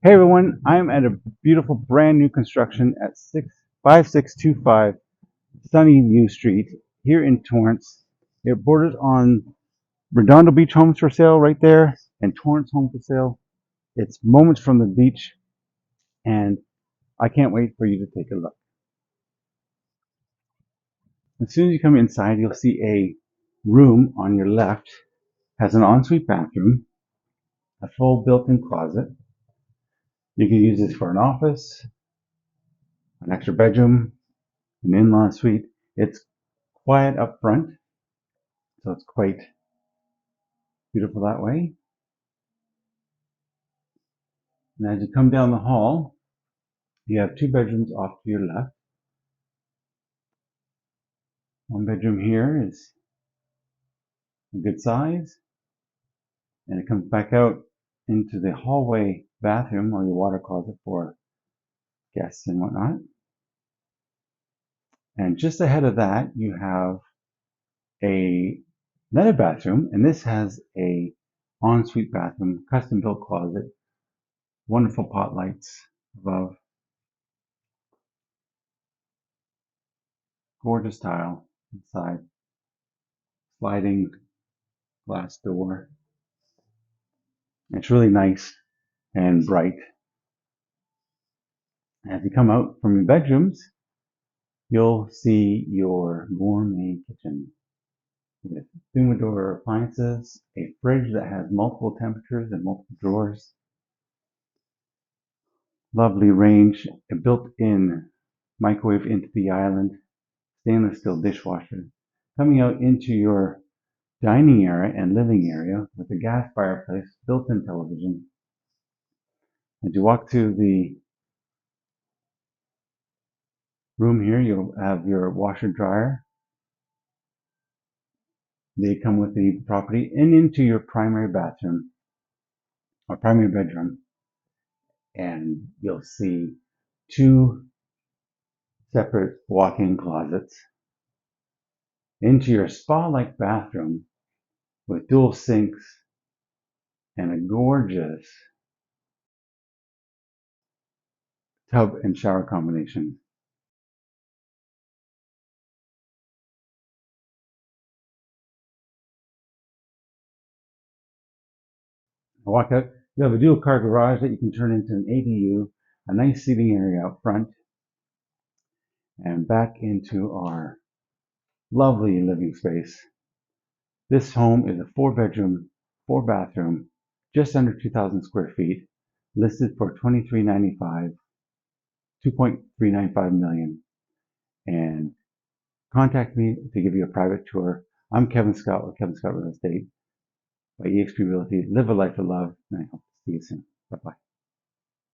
Hey everyone, I'm at a beautiful brand new construction at 5625 Sunny View Street here in Torrance. It borders on Redondo Beach homes for sale right there and Torrance home for sale. It's moments from the beach and I can't wait for you to take a look. As soon as you come inside, you'll see a room on your left has an ensuite bathroom, a full built-in closet. You can use this for an office, an extra bedroom, an in-law suite. It's quiet up front, so it's quite beautiful that way. And as you come down the hall, you have two bedrooms off to your left. One bedroom here is a good size, and it comes back out into the hallway bathroom or your water closet for guests and whatnot. And just ahead of that, you have another bathroom, and this has a ensuite bathroom, custom built closet, wonderful pot lights above, gorgeous tile inside, sliding glass door. It's really nice and bright. As you come out from your bedrooms, you'll see your gourmet kitchen with humidor appliances, a fridge that has multiple temperatures and multiple drawers, lovely range, a built-in microwave into the island, stainless steel dishwasher. Coming out into your dining area and living area with a gas fireplace, built-in television. As you walk to the room here, you'll have your washer dryer. They come with the property and into your primary bathroom or primary bedroom, and you'll see two separate walk-in closets into your spa-like bathroom with dual sinks and a gorgeous tub and shower combination. I walk out, you have a dual car garage that you can turn into an ADU, a nice seating area out front, and back into our lovely living space. This home is a 4-bedroom, 4-bathroom, just under 2,000 square feet, listed for $23.95, 2.395 million. And contact me to give you a private tour. I'm Kevin Scott with Kevin Scott Real Estate by eXp Realty. Live a life of love, and I hope to see you soon. Bye-bye.